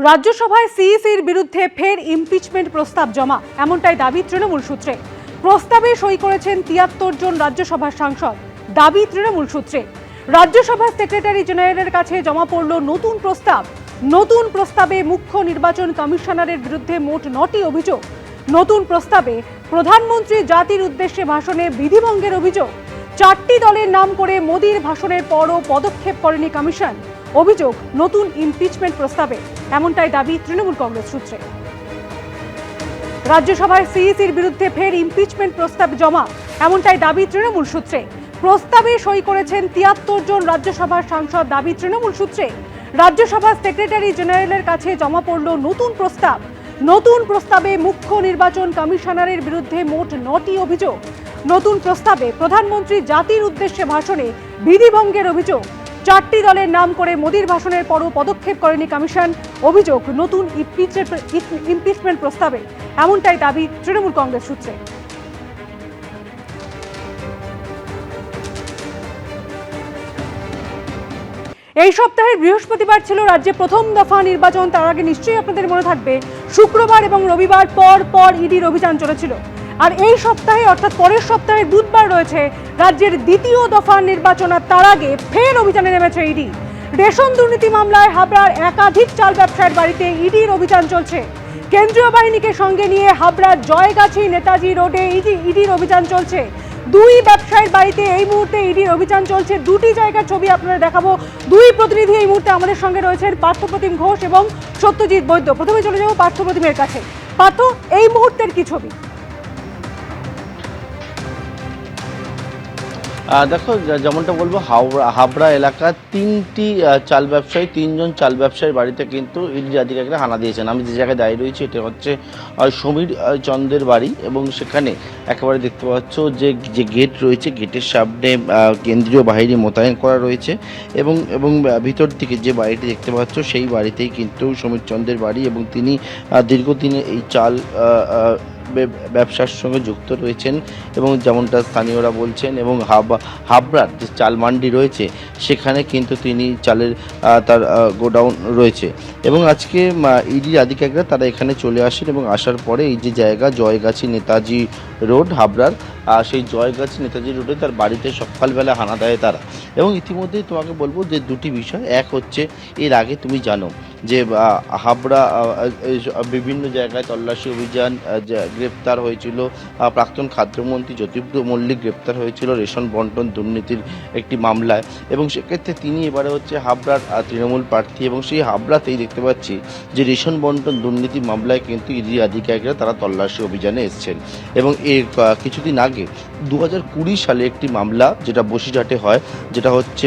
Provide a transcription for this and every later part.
রাজ্যসভায় সিইসির বিরুদ্ধে ফের ইমপিচমেন্ট প্রস্তাব জমা, এমনটাই দাবি তৃণমূল সূত্রে। প্রস্তাবে সই করেছেন ৭৩ জন রাজ্যসভার সাংসদ। দাবি তৃণমূল সূত্রে রাজ্যসভার সেক্রেটারি জেনারেলের কাছে জমা পড়ল নতুন প্রস্তাব। নতুন প্রস্তাবে মুখ্য নির্বাচন কমিশনারের বিরুদ্ধে মোট ৯টি অভিযোগ। নতুন প্রস্তাবে প্রধানমন্ত্রী জাতির উদ্দেশ্যে ভাষণে বিধিভঙ্গের অভিযোগ। ৪টি দলের নাম করে মোদির ভাষণের পরও পদক্ষেপ করেনি কমিশন। অভিযোগ নতুন ইমপিচমেন্ট প্রস্তাবে, এমনটাই দাবি তৃণমূল কংগ্রেস সূত্রে। রাজ্যসভায় সিইসির বিরুদ্ধে ফের ইমপিচমেন্ট প্রস্তাব জমা, এমনটাই দাবি তৃণমূল সূত্রে। প্রস্তাবে সই করেছেন ৭৩ জন রাজ্যসভার সাংসদ। দাবি তৃণমূল সূত্রে রাজ্যসভার সেক্রেটারি জেনারেলের কাছে জমা পড়ল নতুন প্রস্তাব। নতুন প্রস্তাবে মুখ্য নির্বাচন কমিশনারের বিরুদ্ধে মোট ৯টি অভিযোগ। নতুন প্রস্তাবে প্রধানমন্ত্রী জাতির উদ্দেশ্যে ভাষণে বিধিভঙ্গের অভিযোগ। ৪টি দলের নাম করে মোদির ভাষণের পরও পদক্ষেপ করেনি কমিশন। অভিযোগ নতুন ইমপিচমেন্ট প্রস্তাবে, এমনটাই দাবি তৃণমূল কংগ্রেস সূত্রে। এই সপ্তাহের বৃহস্পতিবার ছিল রাজ্যে প্রথম দফা নির্বাচন। তার আগে নিশ্চয়ই আপনাদের মনে থাকবে শুক্রবার এবং রবিবার পর পর ইডির অভিযান চলেছিল। আর এই সপ্তাহে অর্থাৎ পরের সপ্তাহের বুধবার রয়েছে রাজ্যের দ্বিতীয় দফা নির্বাচন। আর তার আগে ফের অভিযানে নেমেছে ইডি। রেশন দুর্নীতি মামলায় হাবড়ার একাধিক চাল ব্যবসায়ীর বাড়িতে ইডির অভিযান চলছে। কেন্দ্রীয় বাহিনীকে সঙ্গে নিয়ে হাবড়ার জয়গাছি নেতাজি রোডে ইডির অভিযান চলছে। দুই ব্যবসায়ীর বাড়িতে এই মুহূর্তে ইডির অভিযান চলছে। দুটি জায়গার ছবি আপনারা দেখাবো। দুই প্রতিনিধি এই মুহূর্তে আমাদের সঙ্গে রয়েছেন, পার্থপ্রতিম ঘোষ এবং সত্যজিৎ বৈদ্য। প্রথমে চলে যাবো পার্থপ্রতিমের কাছে। পার্থ, এই মুহূর্তের কি ছবি? দেখো, যেমনটা বলবো, হাবড়া এলাকার তিনজন চাল ব্যবসায়ীর বাড়িতে কিন্তু ইডি আধিকারিকরা হানা দিয়েছেন। আমি যে জায়গায় দাঁড়িয়ে রয়েছি এটা হচ্ছে সমীর চন্দ্রের বাড়ি, এবং সেখানে একেবারে দেখতে পাচ্ছ যে গেট রয়েছে, গেটের সামনে কেন্দ্রীয় বাহিনী মোতায়েন করা রয়েছে, এবং ভিতর দিকে যে বাড়িটি দেখতে পাচ্ছ সেই বাড়িতেই কিন্তু সমীর চন্দ্রের বাড়ি, এবং তিনি দীর্ঘদিনের এই চাল ব্যবসার সঙ্গে যুক্ত রয়েছেন। এবং যেমনটা স্থানীয়রা বলছেন, এবং হাবড়ার যে চাল মান্ডি রয়েছে সেখানে কিন্তু তিনি চালের তার গোডাউন রয়েছে। এবং আজকে ইডি আধিকারিকরা তারা এখানে চলে আসেন, এবং আসার পরে এই যে জায়গা জয়গাছি নেতাজি রোড হাবড়ার, সেই জয়গাছি নেতাজি রোডে তার বাড়িতে সকালবেলা হানা দেয় তারা। এবং ইতিমধ্যেই তোমাকে বলবো যে দুটি বিষয়। এক হচ্ছে, এর আগে তুমি জানো যে হাবড়া বিভিন্ন জায়গায় তল্লাশি অভিযান, গ্রেপ্তার হয়েছিল প্রাক্তন খাদ্যমন্ত্রী জ্যোতিপ্রিয় মল্লিক, গ্রেপ্তার হয়েছিল রেশন বন্টন দুর্নীতির একটি মামলায়। এবং সেক্ষেত্রে তিনি এবারে হচ্ছে হাবড়ার তৃণমূল প্রার্থী, এবং সেই হাবড়াতেই দেখতে পাচ্ছি যে রেশন বন্টন দুর্নীতি মামলায় কিন্তু ইডি আধিকারিকরা তারা তল্লাশি অভিযানে এসছেন। এবং এর কিছুদিন আগে 2020 সালে একটি মামলা যেটা বসিরহাটে হয়, যেটা হচ্ছে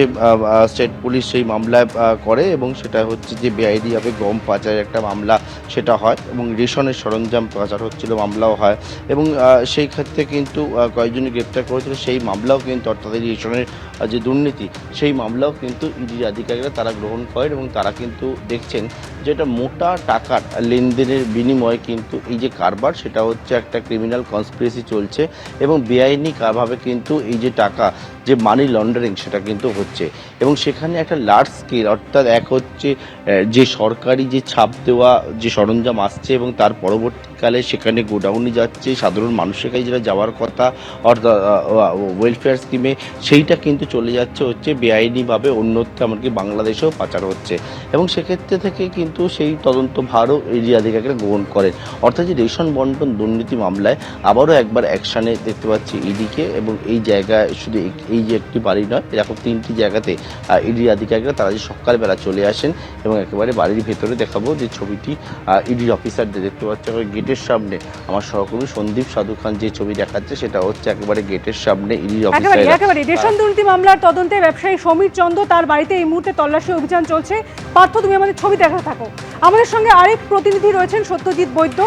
স্টেট পুলিশ সেই মামলায় করে, এবং সেটা হচ্ছে যে বেআইনিভাবে গম পাচারের একটা মামলা সেটা হয়, এবং রেশনের সরঞ্জাম পাচার হচ্ছিল মামলাও হয়। এবং সেই ক্ষেত্রে কিন্তু কয়েকজনই গ্রেপ্তার করেছিল। সেই মামলাও কিন্তু, অর্থাৎ রেশনের যে দুর্নীতি সেই মামলাও কিন্তু ইডি আধিকারিকরা তারা গ্রহণ করেন, এবং তারা কিন্তু দেখছেন যে এটা মোটা টাকার লেনদেনের বিনিময়ে কিন্তু এই যে কারবার সেটা হচ্ছে একটা ক্রিমিনাল কনস্পিরেসি চলছে, এবং বেআইনিভাবে কিন্তু এই যে টাকা যে মানি লন্ডারিং সেটা কিন্তু হচ্ছে। এবং সেখানে একটা লার্জ স্কেল, অর্থাৎ এক হচ্ছে যে সরকারি যে ছাপ দেওয়া যে সরঞ্জাম আসছে, এবং তার পরবর্তীকালে সেখানে গোডাউনে যাচ্ছে, সাধারণ মানুষের কাছে যেটা যাওয়ার কথা অর্থাৎ ওয়েলফেয়ার স্কিমে, সেইটা কিন্তু চলে যাচ্ছে হচ্ছে বেআইনিভাবে অন্যত্র, এমনকি বাংলাদেশেও পাচার হচ্ছে। এবং সেক্ষেত্রে থেকে কিন্তু সেই তদন্ত ভারও ইডি আধিকারিকরা গ্রহণ করেন। অর্থাৎ যে রেশন বন্টন দুর্নীতি মামলায় আবারও একবার অ্যাকশানে দেখতে পাচ্ছি ইডিকে। এবং এই জায়গায় শুধু এই যে একটি বাড়ি নয়, এরকম 3টি জায়গাতে ইডি আধিকারিকরা তারা যে সকালবেলা চলে আসেন, এবং একেবারে বাড়ির ভেতরে দেখাবো যে ছবিটি ইডির অফিসারদের দেখতে পাচ্ছে গেটের সামনে। আমার সহকর্মী সন্দীপ সাধু খান যে ছবি দেখাচ্ছে সেটা হচ্ছে একেবারে গেটের সামনে ইডির অফিসার। একেবারে রেশন দুর্নীতি মামলার তদন্তে ব্যবসায়ী সমীর চন্দ্র, তার বাড়িতে এই মুহূর্তে তল্লাশি অভিযান চলছে। পার্থ, তুমি আমাদের ছবি দেখা থাকো। আমাদের সঙ্গে আরেক প্রতিনিধি রয়েছেন, সত্যজিৎ বৈদ্য।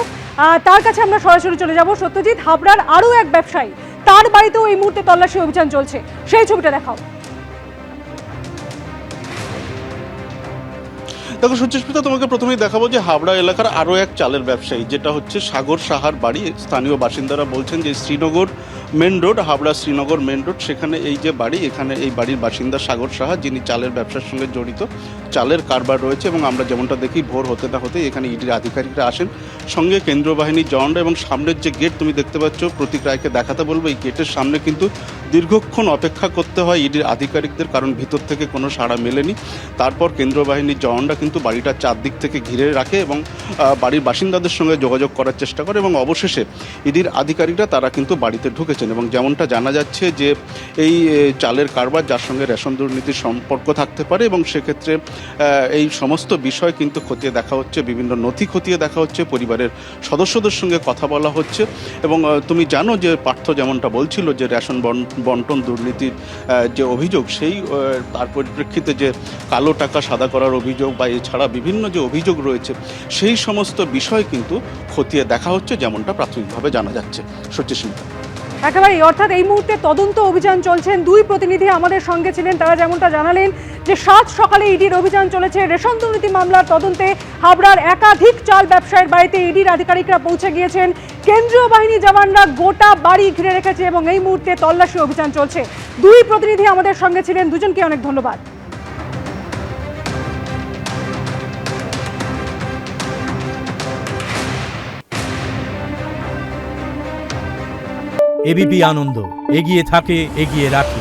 তার কাছে আমরা সরাসরি চলে যাব। সত্যজিৎ, হাবড়ার আরও এক ব্যবসায়ী, তার বাড়িতেও এই মুহূর্তে তল্লাশি অভিযান চলছে, সেই ছবিটা দেখাও। দেখো সুচিস্মিতা, তোমাকে প্রথমেই দেখাবো যে হাবড়া এলাকার আরও এক চালের ব্যবসায়ী, যেটা হচ্ছে সাগর সাহার বাড়ি। স্থানীয় বাসিন্দারা বলছেন যে Srinagar main road, Habra Srinagar main road, সেখানে এই যে বাড়ি, এখানে এই বাড়ির বাসিন্দা সাগর সাহা, যিনি চালের ব্যবসার সঙ্গে জড়িত, চালের কারবার রয়েছে। এবং আমরা যেমনটা দেখি ভোর হতে না হতেই এখানে ইডির আধিকারিকরা আসেন, সঙ্গে কেন্দ্রীয় বাহিনীর জওয়ানরা, এবং সামনের যে গেট তুমি দেখতে পাচ্ছ, প্রতীক রায়কে দেখাতে বলবো, এই গেটের সামনে কিন্তু দীর্ঘক্ষণ অপেক্ষা করতে হয় ইডির আধিকারিকদের, কারণ ভিতর থেকে কোনো সাড়া মেলেনি। তারপর কেন্দ্রীয় বাহিনীর জওয়ানরা কিন্তু বাড়িটার চারদিক থেকে ঘিরে রাখে এবং বাড়ির বাসিন্দাদের সঙ্গে যোগাযোগ করার চেষ্টা করে, এবং অবশেষে ইডির আধিকারিকরা তারা কিন্তু বাড়িতে ঢুকেছেন। এবং যেমনটা জানা যাচ্ছে যে এই চালের কারবার, যার সঙ্গে রেশন দুর্নীতির সম্পর্ক থাকতে পারে, এবং সেক্ষেত্রে এই সমস্ত বিষয় কিন্তু খতিয়ে দেখা হচ্ছে, বিভিন্ন নথি খতিয়ে দেখা হচ্ছে, পরিবারের সদস্যদের সঙ্গে কথা বলা হচ্ছে। এবং তুমি জানো যে পার্থ যেমনটা বলছিল যে রেশন বন্টন দুর্নীতির যে অভিযোগ, সেই তার পরিপ্রেক্ষিতে যে কালো টাকা সাদা করার অভিযোগ বা এছাড়া বিভিন্ন যে অভিযোগ রয়েছে, সেই সমস্ত বিষয় কিন্তু খতিয়ে দেখা হচ্ছে, যেমনটা প্রাথমিকভাবে জানা যাচ্ছে। সত্যিস্মিতা, একেবারেই, অর্থাৎ এই মুহূর্তে তদন্ত অভিযান চলছেন। দুই প্রতিনিধি আমাদের সঙ্গে ছিলেন, তারা যেমনটা জানালেন যে সাত সকালে ইডির অভিযান চলেছে রেশন দুর্নীতি মামলার তদন্তে। হাবড়ার একাধিক চাল ব্যবসায়ীর বাড়িতে ইডির আধিকারিকরা পৌঁছে গিয়েছেন, কেন্দ্রীয় বাহিনী জওয়ানরা গোটা বাড়ি ঘিরে রেখেছে এবং এই মুহূর্তে তল্লাশি অভিযান চলছে। দুই প্রতিনিধি আমাদের সঙ্গে ছিলেন, দুজনকে অনেক ধন্যবাদ। এবিপি আনন্দ, এগিয়ে থাকে, এগিয়ে রাখে।